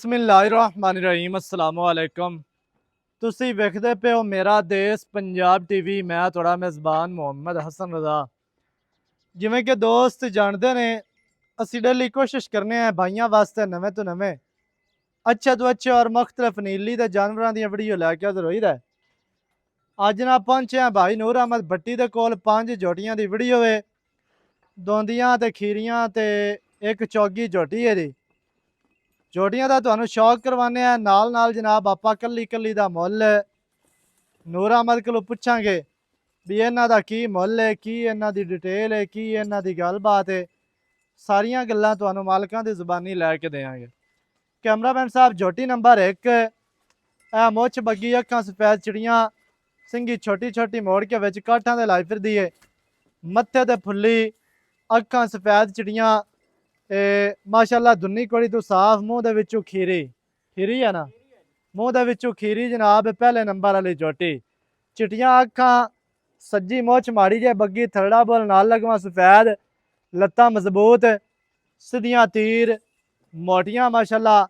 ਬਿਸਮਿਲ੍ਲਾਹਿਰਰਹਿਮਾਨਿਰਰਹੀਮ अस्सलामु अलैकुम। ਤੁਸੀਂ ਵੇਖਦੇ ਪਏ ਹੋ ਮੇਰਾ ਦੇਸ਼ ਪੰਜਾਬ ਟੀਵੀ। ਮੈਂ ਤੁਹਾਡਾ ਮੇਜ਼ਬਾਨ ਮੁਹੰਮਦ ਹਸਨ ਰਜ਼ਾ। ਜਿਵੇਂ ਕਿ ਦੋਸਤ ਜਾਣਦੇ ਨੇ, ਅਸੀਂ ਡੇਲੀ ਕੋਸ਼ਿਸ਼ ਕਰਨੇ ਆ ਭਾਈਆਂ ਵਾਸਤੇ ਨਵੇਂ ਤੋਂ ਨਵੇਂ ਅੱਛੇ ਤੋਂ ਅੱਛੇ ਔਰ ਮੁਖਤਲਿਫ ਨੀਲੀ ਦੇ ਜਾਨਵਰਾਂ ਦੀਆਂ ਵੀਡੀਓ ਲੈ ਕੇ ਹਾਜ਼ਰ ਹੋਈਦਾ। ਅੱਜ ਨਾ ਪਹੁੰਚੇ ਆ ਭਾਈ ਨੂਰ ਅਹਿਮਦ ਭੱਟੀ ਦੇ ਕੋਲ। 5 ਝੋਟੀਆਂ ਦੀ ਵੀਡੀਓ ਹੈ, ਦੋਂਦੀਆਂ ਤੇ ਖੀਰੀਆਂ ਤੇ ਇੱਕ ਚੌਗੀ ਝੋਟੀ ਹੈ ਜੀ। ਝੋਟੀਆਂ ਦਾ ਤੁਹਾਨੂੰ ਸ਼ੌਕ ਕਰਵਾਉਂਦੇ ਆ, ਨਾਲ ਨਾਲ ਜਨਾਬ ਆਪਾਂ ਕੱਲੀ ਕੱਲੀ ਦਾ ਮੁੱਲ ਨੂਰ ਅਹਿਮਦ ਕੋਲੋਂ ਪੁੱਛਾਂਗੇ ਵੀ ਇਹਨਾਂ ਦਾ ਕੀ ਮੁੱਲ ਹੈ, ਕੀ ਇਹਨਾਂ ਦੀ ਡਿਟੇਲ ਹੈ, ਕੀ ਇਹਨਾਂ ਦੀ ਗੱਲਬਾਤ ਹੈ। ਸਾਰੀਆਂ ਗੱਲਾਂ ਤੁਹਾਨੂੰ ਮਾਲਕਾਂ ਦੀ ਜ਼ੁਬਾਨੀ ਲੈ ਕੇ ਦੇਵਾਂਗੇ। ਕੈਮਰਾਮੈਨ ਸਾਹਿਬ ਝੋਟੀ ਨੰਬਰ 1, ਇਹ ਮੁੱਛ ਬੱਗੀ ਅੱਖਾਂ ਸਫੈਦ ਚਿੜੀਆਂ, ਸਿੰਗੀ ਛੋਟੀ ਛੋਟੀ ਮੋੜ ਕੇ ਵਿੱਚ ਕਾਠਾਂ ਦੇ ਲਾਈ ਫਿਰਦੀ ਹੈ, ਮੱਥੇ ਤੇ ਫੁੱਲੀ, ਅੱਖਾਂ ਸਫੈਦ ਚਿੜੀਆਂ, ਮਾਸ਼ਾਅੱਲਾ ਦੁੰਨੀ ਕੋੜੀ ਤੋਂ ਸਾਫ, ਮੂੰਹ ਦੇ ਵਿੱਚੋਂ ਖੀਰੀ ਹੈ ਨਾ, ਮੂੰਹ ਦੇ ਵਿੱਚੋਂ ਖੀਰੀ ਜਨਾਬ। ਪਹਿਲੇ ਨੰਬਰ ਵਾਲੀ ਝੋਟੀ, ਚਿੱਟੀਆਂ ਅੱਖਾਂ, ਸੱਜੀ ਮੁੱਛ ਮਾੜੀ ਜੇ ਬੱਗੀ, ਥਰੜਾ ਬੋਲ ਨਾਲ ਲਗਵਾ ਸਫੈਦ, ਲੱਤਾਂ ਮਜ਼ਬੂਤ, ਸਿੱਧੀਆਂ ਤੀਰ, ਮੋਟੀਆਂ ਮਾਸ਼ਾਅੱਲਾ,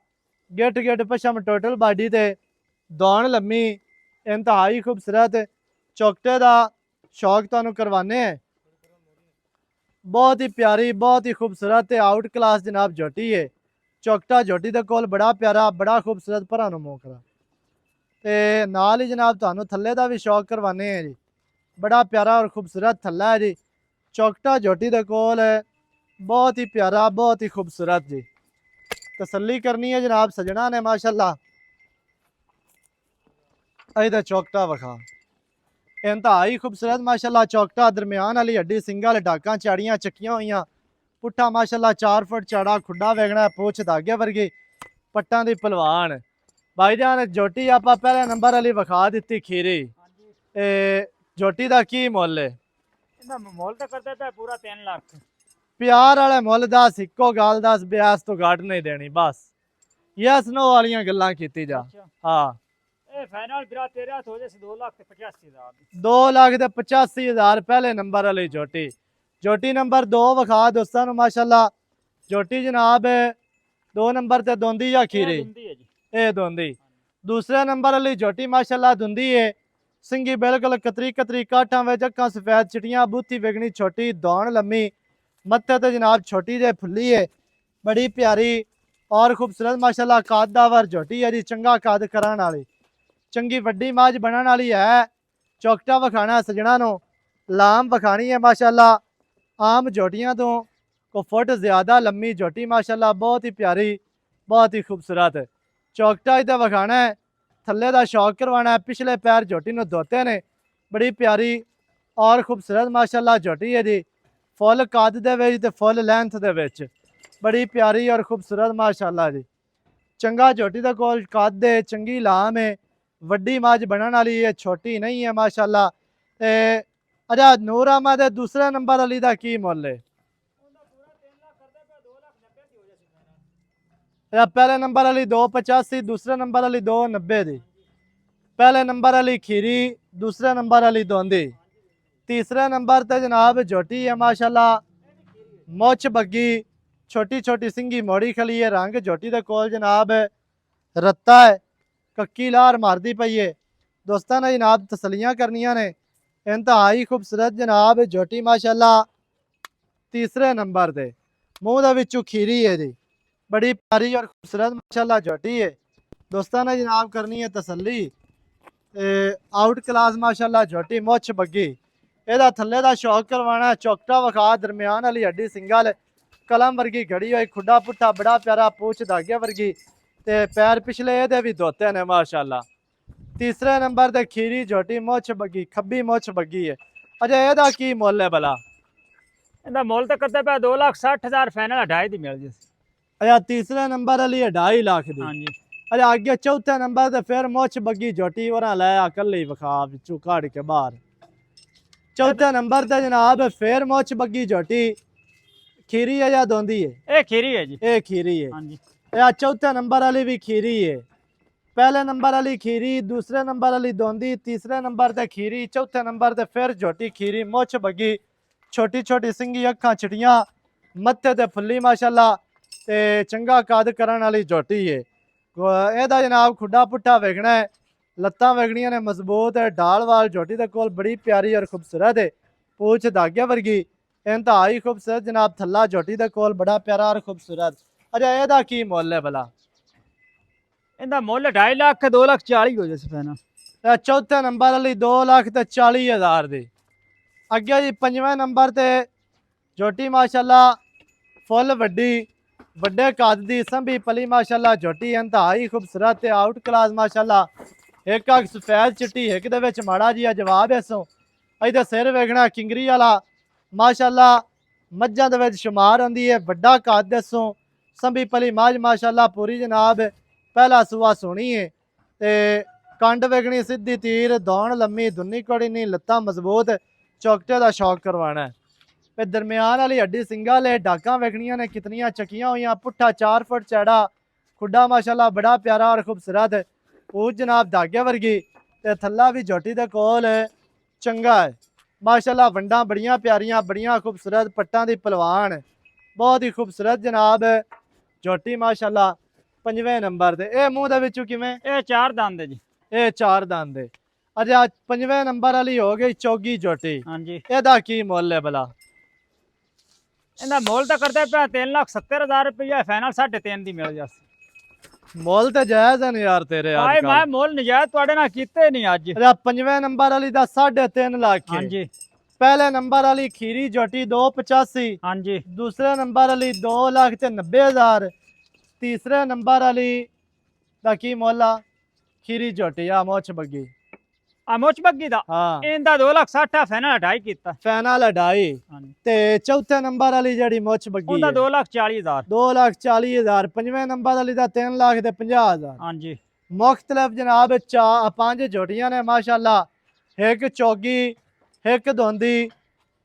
ਗਿੱਟ ਗਿੱਟ ਪਸ਼ਮ ਟੋਟਲ ਬਾਡੀ ਤੇ ਦੌਣ ਲੰਮੀ, ਇੰਤਹਾਈ खूबसूरत। चौकटे का शौक तुहानू करवाने हैं। बहुत ही प्यारी, बहुत ही खूबसूरत आउट क्लास जनाब झोटी है। चौकटा झोटी के कोल बड़ा प्यारा, बड़ा खूबसूरत भरा मोकरा ते नाल ही जनाब तुहानू थल्ले का भी शौक करवाने हैं जी। बड़ा प्यारा और खूबसूरत थल्ला है जी। चौकटा झोटी के कोल बहुत ही प्यारा, बहुत ही खूबसूरत जी। तसल्ली करनी है जनाब सजना ने माशाअल्लाह। ਇਹਦਾ ਚੌਕਟਾ ਵਿਖਾ, ਇੰਤਹਾਈ खूबसूरत माशाअल्लाह। चौकटा दरम्यान वाली हड्डी, सिंगल डाकां चाड़ियां चक्कियां हुई, पुट्ठा माशाअल्लाह 4 फुट चौड़ा, खुड्डा वेगना, पूछ धागे वर्गी, पट्टां दी पहलवान। भाईजान झोटी आपां पहले नंबर वाली विखा दित्ती खीरी। झोटी दा की मुੱਲ है? ਇਹਦਾ ਮੁੱਲ ਤਾਂ ਕਰਦਾ ਤਾਂ ਪੂਰਾ 3 ਲੱਖ। प्यार वाले मुੱਲ दस, इक्को गल दस, ब्यास तो घट नहीं देनी बस। यस नो वालियां गल्लां कीती जा। हाँ, ਇਹ ਫਾਈਨਲ ਵੀਰਾ ਤੇਰੇ ਹੱਥ ਹੋ ਜਾਏ 2,85,000 2,85,000 पहले नंबर वाली झोटी। झोटी नंबर 2 विखा दोस्तों माशाअल्लाह। झोटी जनाब 2 नंबर ते दोंदी या खीरी? ये दोंदी। दूसरे नंबर वाली झोटी माशाअल्लाह दोंदी है, सिंगी बिल्कुल कतरी कतरी, काठा में अक्खां सफेद चिटियां, बूथी वेगनी छोटी, दौड़ लम्मी, मत्थे ते जनाब छोटी जे फुल्ली है, बड़ी प्यारी और खूबसूरत माशाअल्लाह। कादावर झोटी है जी, चंगा कद करन वाली, चंगी वड्डी माज बनने वाली है। चौकटा विखाना सजना नो, लाम विखानी है माशाअल्लाह। आम झोटियां तो को फुट ज़्यादा लम्मी झोटी माशाअल्लाह, बहुत ही प्यारी, बहुत ही खूबसूरत। चौकटा इधर विखाना है, थल्ले का शौक करवाना है। पिछले पैर झोटी ने धोते ने, बड़ी प्यारी और खूबसूरत माशाअल्लाह झोटी है जी। फुल कद दे विच ते फुल लेंथ दे विच, बड़ी प्यारी और खूबसूरत माशाअल्लाह जी। चंगा झोटी दे कोल कद है, चंगी लाम है, वड्डी माज बनने वाली है, छोटी नहीं है माशाअल्लाह। अच्छा नूर अहमद दूसरे नंबर वाली का की मुੱਲ है? पहले नंबर वाली 2,85, दूसरे नंबर वाली 2,90 दी। पहले नंबर वाली खीरी, दूसरे नंबर वाली दोंदी, तीसरे नंबर ते जनाब झोटी है माशाअल्लाह। मुछ बग्गी, छोटी छोटी सिंगी मोड़ी खली है। रंग झोटी के कोल जनाब रत्ता है, कक्की लार मारती पई है। दोस्तों ने जनाब तसलियां करनिया ने, इंतहाई खूबसूरत जनाब झोटी माशाअल्लाह। तीसरे नंबर ते मूँह दे विचों खीरी है जी, बड़ी प्यारी और खूबसूरत माशाअल्लाह झोटी है। दोस्तों ने जनाब करनी है तसल्ली। आउट क्लास माशाअल्लाह झोटी, मुछ बग्गी, ਇਹਦਾ ਥੱਲੇ ਦਾ ਸ਼ੌਕ ਕਰਵਾਣਾ। ਚੌਕਟਾ ਵਿਖਾ, ਦਰਮਿਆਨ ਵਾਲੀ ਹੱਡੀ, ਸਿੰਗਲ ਕਲਮ ਵਰਗੀ ਘੜੀ ਹੋਈ, ਖੁੱਡਾ ਪੁੱਠਾ ਬੜਾ ਪਿਆਰਾ, ਪੂਛ ਧਾਗੇ ਵਰਗੀ ਤੇ ਪੈਰ ਪਿਛਲੇ ਇਹਦੇ ਵੀ ਧੋਤੇ ਨੇ ਮਾਸ਼ਾਅੱਲਾ। तीसरे नंबर ते खीरी झोटी, मुछ बग्गी, खब्बी मुछ बग्गी है। अच्छा ਇਹਦਾ ਕੀ ਮੁੱਲ ਹੈ ਭਲਾ? ਇਹਦਾ ਮੁੱਲ ਤਾਂ ਕਰਦਾ ਪਿਆ 2,60,000, ਫਾਈਨਲ 2.5 ਦੀ ਮਿਲ ਜੇ। अच्छा तीसरे नंबर वाली 2.5 लाख दी। ਹਾਂਜੀ। अच्छा अगे चौथे नंबर ते फिर मुछ बग्गी झोटी और लाया कल्ले विखा विचों काट के बाहर। चौथे नंबर ते जनाब फिर मुछ बग्गी झोटी, खीरी है या दोंदी है? ਇਹ ਖੀਰੀ ਹੈ ਜੀ। ये खीरी है। ਹਾਂਜੀ। चौथे नंबर वाली भी खीरी है। पहले नंबर वाली खीरी, दूसरे नंबर वाली दोंदी, तीसरे नंबर ते खीरी, चौथे नंबर ते फिर झोटी खीरी, मुछ बग्गी, छोटी छोटी सिंगी अक्खां चिटियां, मत्थे ते फुल्ली माशाअल्लाह ते चंगा कद करन वाली झोटी है। ਇਹਦਾ ਜਨਾਬ ਖੁੱਡਾ ਪੁੱਠਾ ਵੇਖਣਾ ਹੈ, ਲੱਤਾਂ ਵੇਖਣੀਆਂ ਨੇ ਮਜ਼ਬੂਤ ਹੈ, ਢਾਲ ਵਾਲ ਝੋਟੀ ਦੇ ਕੋਲ ਬੜੀ ਪਿਆਰੀ ਔਰ ਖੂਬਸੂਰਤ ਹੈ, ਪੂਛ ਧਾਗੇ ਵਰਗੀ ਇੰਤਹਾਈ ਖੂਬਸੂਰਤ ਜਨਾਬ, ਥੱਲਾ ਝੋਟੀ ਦੇ ਕੋਲ ਬੜਾ ਪਿਆਰਾ ਔਰ ਖੂਬਸੂਰਤ। ਅੱਛਾ ਇਹਦਾ ਕੀ ਮੁੱਲ ਹੈ ਭਲਾ? ਇਹਦਾ ਮੁੱਲ 2.5 ਲੱਖ 2,40,000 ਹੋ ਜਾਏ ਫਾਈਨਲ। ਇਹ ਚੌਥੇ ਨੰਬਰ ਵਾਲੀ 2,40,000 ਦੀ। ਅੱਗੇ ਜੀ ਪੰਜਵੇਂ ਨੰਬਰ ਤੇ ਝੋਟੀ ਮਾਸ਼ਾਅੱਲਾ ਫੁੱਲ ਵੱਡੀ ਵੱਡੇ ਕੱਦ ਦੀ ਸੰਭੀ ਪਲੀ ਮਾਸ਼ਾਅੱਲਾ, ਝੋਟੀ ਇੰਤਹਾਈ ਖੂਬਸੂਰਤ ਤੇ ਆਊਟ ਕਲਾਸ ਮਾਸ਼ਾਅੱਲਾ। ਇੱਕ ਅੱਖ ਸਫੈਦ ਚਿੱਟੀ, ਇੱਕ ਦੇ ਵਿੱਚ ਮਾੜਾ ਜਿਹਾ ਜਵਾਬ ਐਸੋ। ਇਹਦਾ ਸਿਰ ਵੇਖਣਾ ਕਿੰਗਰੀ ਵਾਲਾ ਮਾਸ਼ਾਅੱਲਾ, ਮੱਝਾਂ ਦੇ ਵਿੱਚ ਸ਼ੁਮਾਰ ਹੁੰਦੀ ਹੈ, ਵੱਡਾ ਕੱਦ ਦੱਸੋ, ਸੰਭੀ ਪਲੀ ਮੱਝ ਮਾਸ਼ਾਅੱਲਾ ਪੂਰੀ ਜਨਾਬ, ਪਹਿਲਾ ਸੂਆ ਸੋਹਣੀ ਹੈ ਤੇ ਕੰਡ ਵੇਖਣੀ ਸਿੱਧੀ ਤੀਰ, ਦੌਣ ਲੰਮੀ, ਦੁੰਨੀ ਕੋੜੀ ਨਹੀਂ, ਲੱਤਾਂ ਮਜ਼ਬੂਤ, ਚੌਕਟੇ ਦਾ ਸ਼ੌਕ ਕਰਵਾਉਣਾ ਹੈ। ਤੇ ਦਰਮਿਆਨ ਵਾਲੀ ਹੱਡੀ ਸਿੰਗਲ ਹੈ, ਡਾਕਾਂ ਵੇਖਣੀਆਂ ਨੇ ਕਿਤਨੀਆਂ ਚੱਕੀਆਂ ਹੋਈਆਂ, ਪੁੱਠਾ 4 ਫੁੱਟ ਚੌੜਾ, ਖੁੱਡਾ ਮਾਸ਼ਾਅੱਲਾ ਬੜਾ ਪਿਆਰਾ ਔਰ ਖੂਬਸੂਰਤ, ਉਹ ਜਨਾਬ ਧਾਗੇ ਵਰਗੀ ਤੇ ਥੱਲਾ ਵੀ ਝੋਟੀ ਦੇ ਕੋਲ ਚੰਗਾ ਹੈ ਮਾਸ਼ਾਅੱਲਾ। ਵੰਡਾਂ ਬੜੀਆਂ ਪਿਆਰੀਆਂ, ਬੜੀਆਂ ਖੂਬਸੂਰਤ, ਪੱਟਾਂ ਦੀ ਪਹਿਲਵਾਨ, ਬਹੁਤ ਹੀ ਖੂਬਸੂਰਤ ਜਨਾਬ ਝੋਟੀ ਮਾਸ਼ਾਅੱਲਾ। ਪੰਜਵੇਂ ਨੰਬਰ ਤੇ ਇਹ ਮੂੰਹ ਦੇ ਵਿੱਚੋਂ ਕਿਵੇਂ? ਇਹ 4 ਦੰਦ ਹੈ ਜੀ, ਇਹ 4 ਦੰਦ ਹੈ। ਅੱਛਾ ਪੰਜਵੇਂ ਨੰਬਰ ਵਾਲੀ ਹੋ ਗਈ ਚੌਗੀ ਝੋਟੀ, ਹਾਂਜੀ। ਇਹਦਾ ਕੀ ਮੁੱਲ ਹੈ ਭਲਾ? ਇਹਦਾ ਮੁੱਲ ਤਾਂ ਕਰਦਾ ਪਿਆ 3,70,000 ਰੁਪਇਆ, ਫਾਈਨਲ 3.5 ਦੀ ਮਿਲ ਜਾਸੀ। ਮੁੱਲ ਤੇ ਜਾਇਜ਼ ਹੈ ਨੀ ਯਾਰ ਤੇਰੇ ਆਏ ਅੱਜ ਮੈਂ ਕੱਲ੍ਹ। ਮੁੱਲ ਨਜਾਇਜ਼ ਤੁਹਾਡੇ ਨਾਲ ਕੀਤੇ ਨਹੀਂ ਅੱਜ। ਅੱਛਾ ਪੰਜਵੇਂ ਨੰਬਰ ਵਾਲੀ ਦਾ 3.5 ਲੱਖ ਹੈ। ਹਾਂਜੀ ਪਹਿਲੇ ਨੰਬਰ ਵਾਲੀ ਖੀਰੀ ਝੋਟੀ 285, ਹਾਂਜੀ ਦੂਸਰੇ ਨੰਬਰ ਵਾਲੀ 2,90,000, ਤੀਸਰੇ ਨੰਬਰ ਵਾਲੀ ਦਾ ਕੀ ਮੁੱਲ ਆ? ਖੀਰੀ ਝੋਟੀ ਆ ਮੁੱਛ ਬੱਗੀ, ਆ ਮੁੱਛ ਬੱਗੀ ਦਾ ਹਾਂ ਇਹਦਾ 2,60,000 ਫਾਈਨਲ 2.5 ਕੀਤਾ। ਫਾਈਨਲ 2.5। ਹਾਂਜੀ ਤੇ ਚੌਥੇ ਨੰਬਰ ਵਾਲੀ ਜਿਹੜੀ ਮੁੱਛ ਬੱਗੀ ਉਹਦਾ ਹੈ 2,40,000। 2,40,000। ਪੰਜਵੇਂ ਨੰਬਰ ਵਾਲੀ ਦਾ 3,50,000। ਹਾਂਜੀ ਮੁਖਤਲਿਫ ਜਨਾਬ 5 ਝੋਟੀਆਂ ਨੇ ਮਾਸ਼ਾਅੱਲਾ, ਇੱਕ ਚੌਗੀ, ਇੱਕ ਧੋਂਦੀ,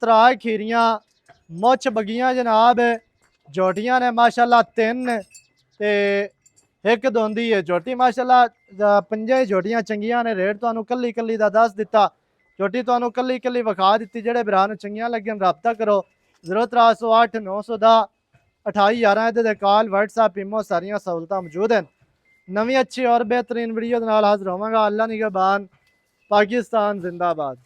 ਤਰਾਜ ਖੀਰੀਆਂ, ਮੁੱਛ ਬੱਗੀਆਂ ਜਨਾਬ ਝੋਟੀਆਂ ਨੇ ਮਾਸ਼ਾਅੱਲਾ 3 ਤੇ ਇੱਕ ਧੋਂਦੀ ਹੈ ਝੋਟੀ ਮਾਸ਼ਾਅੱਲਾ। ਪੰਜਾਂ ਹੀ ਝੋਟੀਆਂ ਚੰਗੀਆਂ ਨੇ। ਰੇਟ ਤੁਹਾਨੂੰ ਕੱਲੀ ਕੱਲੀ ਦਾ ਦੱਸ ਦਿੱਤਾ, ਝੋਟੀ ਤੁਹਾਨੂੰ ਕੱਲੀ ਕੱਲੀ ਵਿਖਾ ਦਿੱਤੀ। ਜਿਹੜੇ ਭਰਾ ਨੂੰ ਚੰਗੀਆਂ ਲੱਗਣ ਰਾਬਤਾ ਕਰੋ 0308 910 2811। ਇਹਦੇ ਤੇ ਕਾਲ WhatsApp ਇਮੋ ਸਾਰੀਆਂ ਸਹੂਲਤਾਂ ਮੌਜੂਦ ਹਨ। ਨਵੀਂ ਅੱਛੀ ਔਰ ਬਿਹਤਰੀਨ ਵੀਡੀਓ ਦੇ ਨਾਲ ਹਾਜ਼ਰ ਹੋਵਾਂਗਾ। ਅੱਲਾ ਨਿਗਹਬਾਨ, ਪਾਕਿस्तान जिंदाबाद।